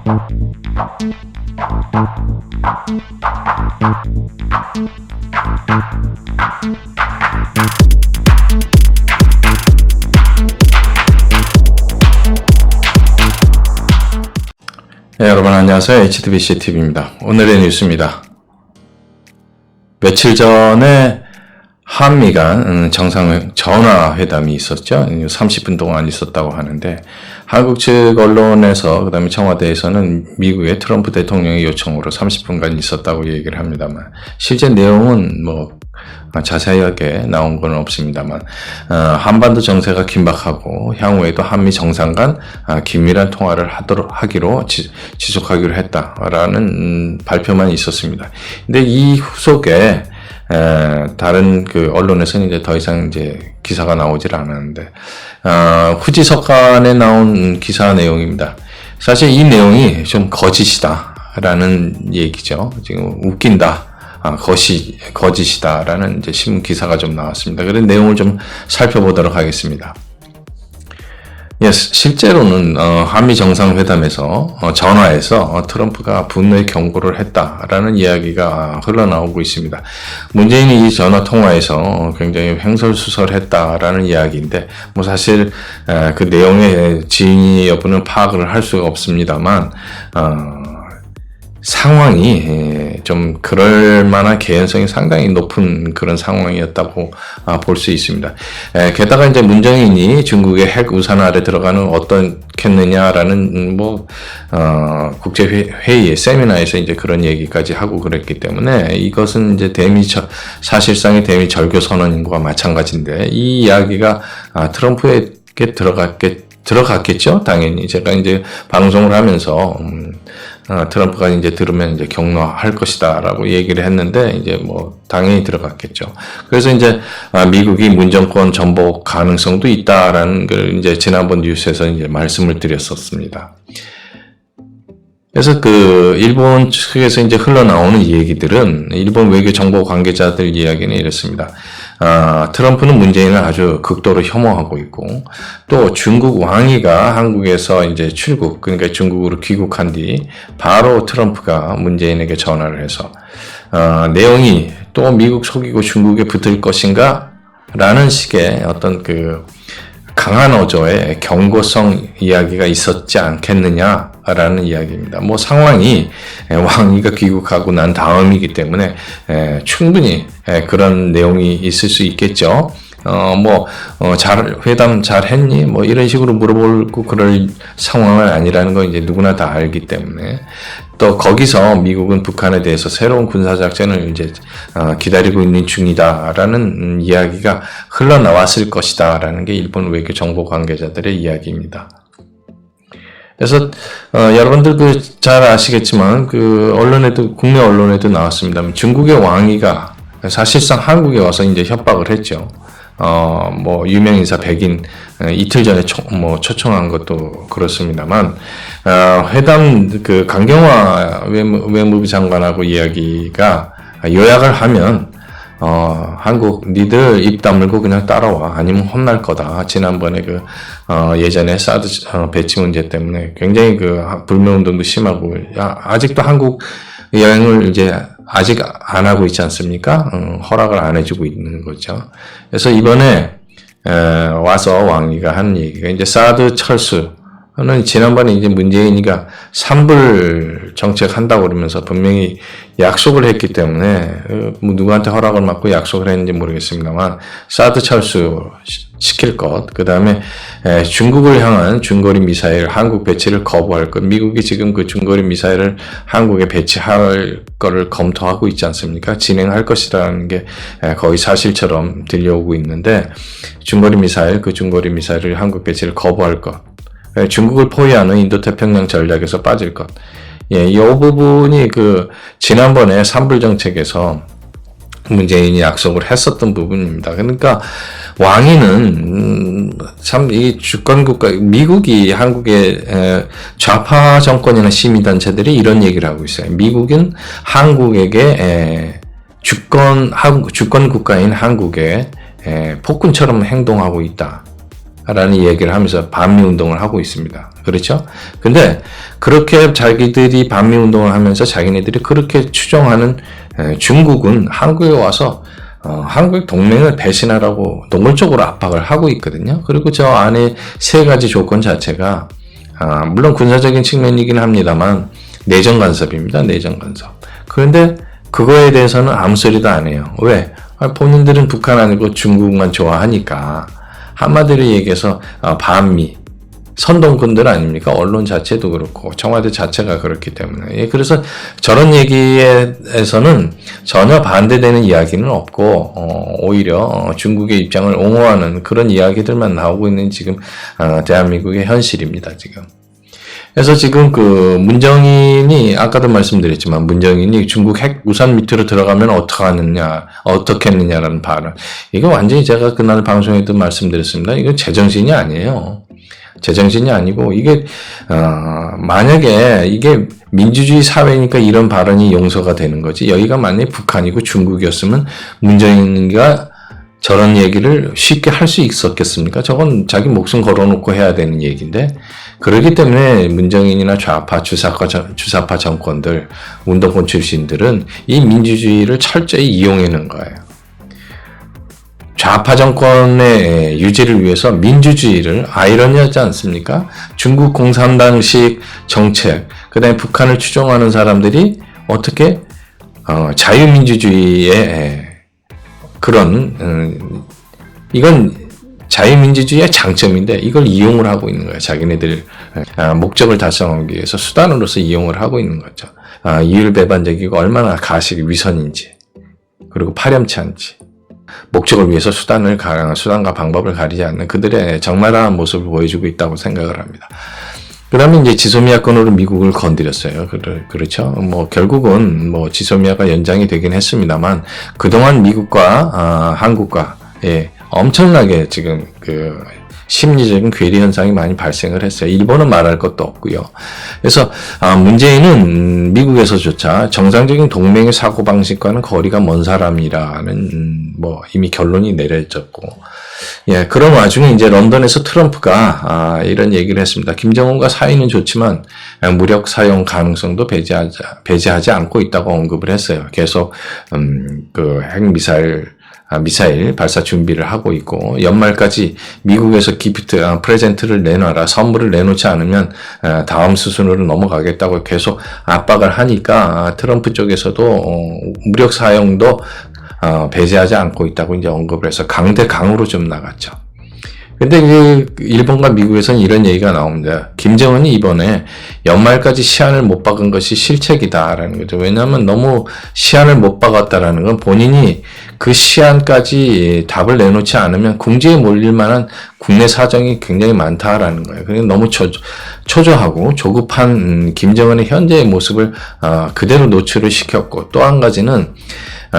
네, 여러분 안녕하세요. HTBCTV입니다. 오늘의 뉴스입니다. 며칠 전에 한미 간 전화회담이 있었죠. 30분 동안 있었다고 하는데 한국 측 언론에서 그다음에 청와대에서는 미국의 트럼프 대통령의 요청으로 30분간 있었다고 얘기를 합니다만 실제 내용은 자세하게 나온 건 없습니다만 한반도 정세가 긴박하고 향후에도 한미 정상 간 긴밀한 통화를 하기로 지속하기로 했다라는 발표만 있었습니다. 근데 이 후속에 다른 그 언론에서는 이제 더 이상 이제 기사가 나오질 않았는데 후지석간에 나온 기사 내용입니다. 사실 이 내용이 좀 거짓이다라는 얘기죠. 지금 웃긴다. 거짓이다라는 이제 신문 기사가 좀 나왔습니다. 그런 내용을 좀 살펴보도록 하겠습니다. 실제로는 한미 정상회담에서 전화에서 트럼프가 분노의 경고를 했다라는 이야기가 흘러나오고 있습니다. 문재인이 이 전화 통화에서 굉장히 횡설수설했다라는 이야기인데 사실 그 내용의 진위 여부는 파악을 할 수가 없습니다만 상황이 좀 그럴 만한 개연성이 상당히 높은 그런 상황이었다고 볼 수 있습니다. 게다가 이제 문정인이 중국의 핵 우산 아래 들어가는 어떻겠느냐라는 국제회의 세미나에서 이제 그런 얘기까지 하고 그랬기 때문에 이것은 이제 사실상의 대미 절교 선언인과 마찬가지인데 이 이야기가 트럼프에게 들어갔겠죠? 당연히. 제가 이제 방송을 하면서, 트럼프가 이제 들으면 이제 격노할 것이다 라고 얘기를 했는데, 이제 당연히 들어갔겠죠. 그래서 이제, 미국이 문정권 전복 가능성도 있다라는 걸 이제 지난번 뉴스에서 이제 말씀을 드렸었습니다. 그래서 일본 측에서 이제 흘러나오는 얘기들은, 일본 외교 정보 관계자들 이야기는 이렇습니다. 트럼프는 문재인을 아주 극도로 혐오하고 있고, 또 중국 왕위가 한국에서 이제 그러니까 중국으로 귀국한 뒤, 바로 트럼프가 문재인에게 전화를 해서, 내용이 또 미국 속이고 중국에 붙을 것인가? 라는 식의 어떤 강한 어조의 경고성 이야기가 있었지 않겠느냐라는 이야기입니다. 상황이 왕위가 귀국하고 난 다음이기 때문에 충분히 그런 내용이 있을 수 있겠죠. 회담 잘 했니? 이런 식으로 물어보고 그럴 상황은 아니라는 건 이제 누구나 다 알기 때문에 또 거기서 미국은 북한에 대해서 새로운 군사작전을 이제 기다리고 있는 중이다라는 이야기가 흘러나왔을 것이다라는 게 일본 외교 정보 관계자들의 이야기입니다. 그래서 여러분들 잘 아시겠지만 국내 언론에도 나왔습니다. 중국의 왕위가 사실상 한국에 와서 이제 협박을 했죠. 유명인사 백인, 이틀 전에 초청한 것도 그렇습니다만, 회담, 강경화 외무부 장관하고 이야기가 요약을 하면, 한국, 니들 입 다물고 그냥 따라와. 아니면 혼날 거다. 지난번에 예전에 사드 배치 문제 때문에 굉장히 불매운동도 심하고, 아직도 한국 여행을 이제 아직 안 하고 있지 않습니까? 허락을 안 해주고 있는 거죠. 그래서 이번에 와서 왕위가 한 얘기가 이제 사드 철수는 지난번에 이제 문재인이가 산불 정책 한다고 그러면서 분명히 약속을 했기 때문에 누구한테 허락을 받고 약속을 했는지 모르겠습니다만 사드 철수 시킬 것, 그 다음에 중국을 향한 중거리 미사일 한국 배치를 거부할 것, 미국이 지금 중거리 미사일을 한국에 배치할 거를 검토하고 있지 않습니까? 진행할 것이라는 게 거의 사실처럼 들려오고 있는데 중거리 미사일을 한국 배치를 거부할 것, 중국을 포위하는 인도태평양 전략에서 빠질 것. 이 부분이 지난번에 산불 정책에서 문재인이 약속을 했었던 부분입니다. 그러니까 왕위는 참 이 주권국가, 미국이 한국의 좌파 정권이나 시민단체들이 이런 얘기를 하고 있어요. 미국은 한국에게 주권국가인 한국에 폭군처럼 행동하고 있다. 라는 얘기를 하면서 반미 운동을 하고 있습니다. 그렇죠? 근데 그렇게 자기들이 반미 운동을 하면서 자기네들이 그렇게 추정하는 중국은 한국에 와서 한국 동맹을 배신하라고 노골적으로 압박을 하고 있거든요. 그리고 저 안에 세 가지 조건 자체가 물론 군사적인 측면이긴 합니다만 내정 간섭입니다. 내정 간섭. 그런데 그거에 대해서는 아무 소리도 안 해요. 왜? 본인들은 북한 아니고 중국만 좋아하니까. 한마디로 얘기해서 반미 선동꾼들 아닙니까? 언론 자체도 그렇고 청와대 자체가 그렇기 때문에. 그래서 저런 얘기에서는 전혀 반대되는 이야기는 없고 오히려 중국의 입장을 옹호하는 그런 이야기들만 나오고 있는 지금 대한민국의 현실입니다. 지금. 그래서 지금 그 문정인이 아까도 말씀드렸지만 문정인이 중국 핵 우산 밑으로 들어가면 어떻겠느냐라는 발언. 이거 완전히 제가 그날 방송에도 말씀드렸습니다. 이거 제정신이 아니에요. 제정신이 아니고 이게 만약에 이게 민주주의 사회니까 이런 발언이 용서가 되는 거지. 여기가 만약에 북한이고 중국이었으면 문정인이가 저런 얘기를 쉽게 할 수 있었겠습니까? 저건 자기 목숨 걸어놓고 해야 되는 얘기인데 그렇기 때문에 문정인이나 좌파, 주사파 정권들, 운동권 출신들은 이 민주주의를 철저히 이용하는 거예요. 좌파 정권의 유지를 위해서 민주주의를 아이러니하지 않습니까? 중국 공산당식 정책, 그 다음에 북한을 추종하는 사람들이 어떻게 자유민주주의의 그런 이건 자유민주주의의 장점인데 이걸 이용을 하고 있는 거예요. 자기네들 목적을 달성하기 위해서 수단으로서 이용을 하고 있는 거죠. 이율배반적이고 얼마나 가식 위선인지 그리고 파렴치한지 목적을 위해서 수단과 방법을 가리지 않는 그들의 적나라한 모습을 보여주고 있다고 생각을 합니다. 그 다음에 이제 지소미아 건으로 미국을 건드렸어요. 그렇죠. 결국은 지소미아가 연장이 되긴 했습니다만, 그동안 미국과, 한국과, 엄청나게 지금 심리적인 괴리 현상이 많이 발생을 했어요. 일본은 말할 것도 없고요. 그래서 문재인은 미국에서조차 정상적인 동맹의 사고방식과는 거리가 먼 사람이라는 이미 결론이 내려졌고 그런 와중에 이제 런던에서 트럼프가 이런 얘기를 했습니다. 김정은과 사이는 좋지만 무력 사용 가능성도 배제하지 않고 있다고 언급을 했어요. 계속 그 미사일 발사 준비를 하고 있고 연말까지 미국에서 프레젠트를 내놔라 선물을 내놓지 않으면 다음 수순으로 넘어가겠다고 계속 압박을 하니까 트럼프 쪽에서도 무력 사용도 배제하지 않고 있다고 이제 언급을 해서 강대강으로 좀 나갔죠. 근데 일본과 미국에서는 이런 얘기가 나옵니다. 김정은이 이번에 연말까지 시한을 못 박은 것이 실책이다라는 거죠. 왜냐하면 너무 시한을 못 박았다라는 건 본인이 그 시한까지 답을 내놓지 않으면 궁지에 몰릴 만한 국내 사정이 굉장히 많다라는 거예요. 그래서 너무 초조하고 조급한 김정은의 현재의 모습을 그대로 노출을 시켰고 또 한 가지는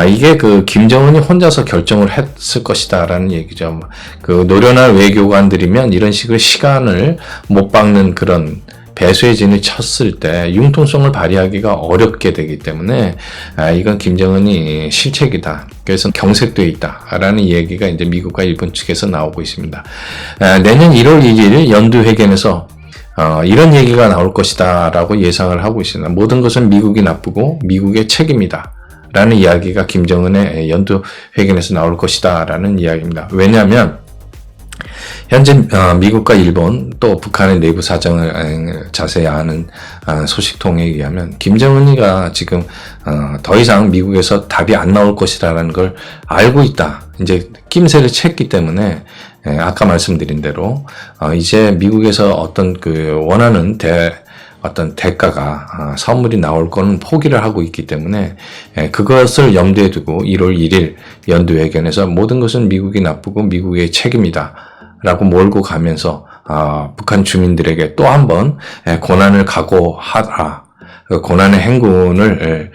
이게 김정은이 혼자서 결정을 했을 것이다라는 얘기죠. 노련한 외교관들이면 이런 식으로 시간을 못 박는 그런 배수의 진을 쳤을 때 융통성을 발휘하기가 어렵게 되기 때문에 이건 김정은이 실책이다. 그래서 경색되어 있다라는 얘기가 이제 미국과 일본 측에서 나오고 있습니다. 내년 1월 1일 연두회견에서 이런 얘기가 나올 것이다 라고 예상을 하고 있습니다. 모든 것은 미국이 나쁘고 미국의 책임이다. 라는 이야기가 김정은의 연두 회견에서 나올 것이다 라는 이야기입니다. 왜냐하면 현재 미국과 일본 또 북한의 내부 사정을 자세히 아는 소식통에 의하면 김정은이가 지금 더 이상 미국에서 답이 안 나올 것이라는 걸 알고 있다. 이제 낌새를 챘기 때문에 아까 말씀드린 대로 이제 미국에서 어떤 원하는 어떤 대가가 선물이 나올 거는 포기를 하고 있기 때문에 그것을 염두에 두고 1월 1일 연두회견에서 모든 것은 미국이 나쁘고 미국의 책임이다 라고 몰고 가면서 북한 주민들에게 또 한 번 고난을 각오하라 고난의 행군을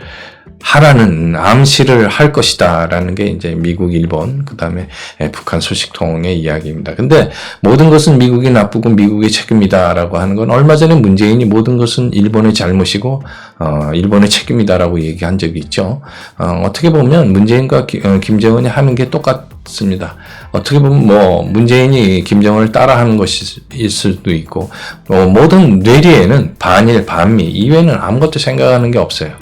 하라는 암시를 할 것이다라는 게 이제 미국, 일본, 그다음에 북한 소식통의 이야기입니다. 근데 모든 것은 미국이 나쁘고 미국의 책임이다라고 하는 건 얼마 전에 문재인이 모든 것은 일본의 잘못이고 일본의 책임이다라고 얘기한 적이 있죠. 어떻게 보면 문재인과 김정은이 하는 게 똑같습니다. 어떻게 보면 뭐 문재인이 김정은을 따라하는 것일 수도 있고 모든 뇌리에는 반일, 반미 이외에는 아무것도 생각하는 게 없어요.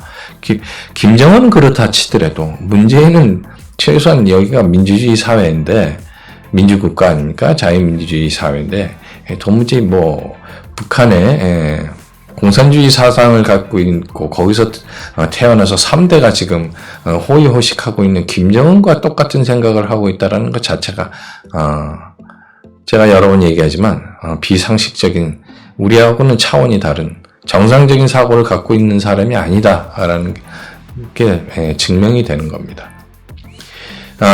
김정은은 그렇다 치더라도 문재인은 최소한 여기가 민주주의 사회인데 민주국가 아닙니까? 자유민주주의 사회인데 도무지 뭐 북한의 공산주의 사상을 갖고 있고 거기서 태어나서 3대가 지금 호의호식하고 있는 김정은과 똑같은 생각을 하고 있다는 것 자체가 제가 여러 번 얘기하지만 비상식적인 우리하고는 차원이 다른 정상적인 사고를 갖고 있는 사람이 아니다라는 게 증명이 되는 겁니다.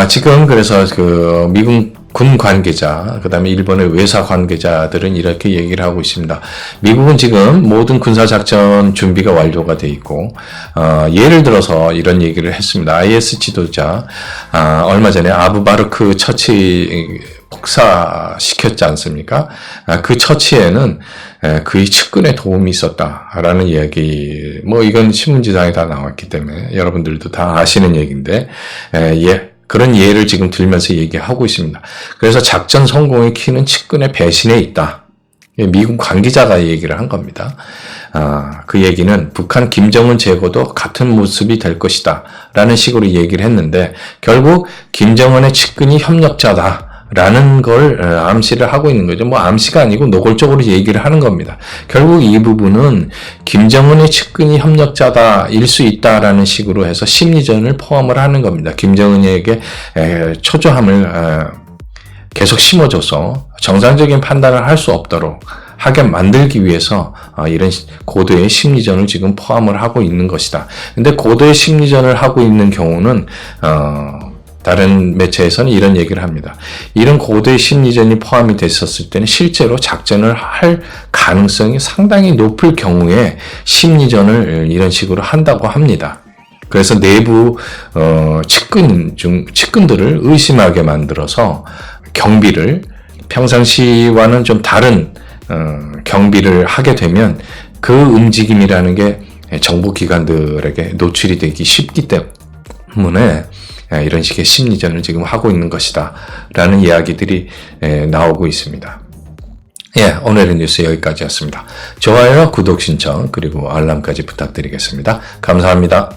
지금 그래서 그 미국 군 관계자, 그 다음에 일본의 외사 관계자들은 이렇게 얘기를 하고 있습니다. 미국은 지금 모든 군사작전 준비가 완료가 돼 있고, 예를 들어서 이런 얘기를 했습니다. IS 지도자, 얼마 전에 아부바르크 처치 폭사시켰지 않습니까? 그 처치에는 그의 측근의 도움이 있었다라는 이야기, 뭐 이건 신문지상에 다 나왔기 때문에 여러분들도 다 아시는 얘기인데, 그런 예를 지금 들면서 얘기하고 있습니다. 그래서 작전 성공의 키는 측근의 배신에 있다. 미국 관계자가 얘기를 한 겁니다. 그 얘기는 북한 김정은 제거도 같은 모습이 될 것이다. 라는 식으로 얘기를 했는데, 결국 김정은의 측근이 협력자다. 라는 걸 암시를 하고 있는 거죠. 뭐 암시가 아니고 노골적으로 얘기를 하는 겁니다. 결국 이 부분은 김정은의 측근이 협력자다일 수 있다라는 식으로 해서 심리전을 포함을 하는 겁니다. 김정은에게 초조함을 계속 심어줘서 정상적인 판단을 할 수 없도록 하게 만들기 위해서 이런 고도의 심리전을 지금 포함을 하고 있는 것이다. 근데 고도의 심리전을 하고 있는 경우는 다른 매체에서는 이런 얘기를 합니다. 이런 고도의 심리전이 포함이 됐었을 때는 실제로 작전을 할 가능성이 상당히 높을 경우에 심리전을 이런 식으로 한다고 합니다. 그래서 내부 측근들을 의심하게 만들어서 경비를 평상시와는 좀 다른 경비를 하게 되면 그 움직임이라는 게 정보기관들에게 노출이 되기 쉽기 때문에 이런 식의 심리전을 지금 하고 있는 것이다 라는 이야기들이 나오고 있습니다. 오늘의 뉴스 여기까지였습니다. 좋아요와 구독 신청 그리고 알람까지 부탁드리겠습니다. 감사합니다.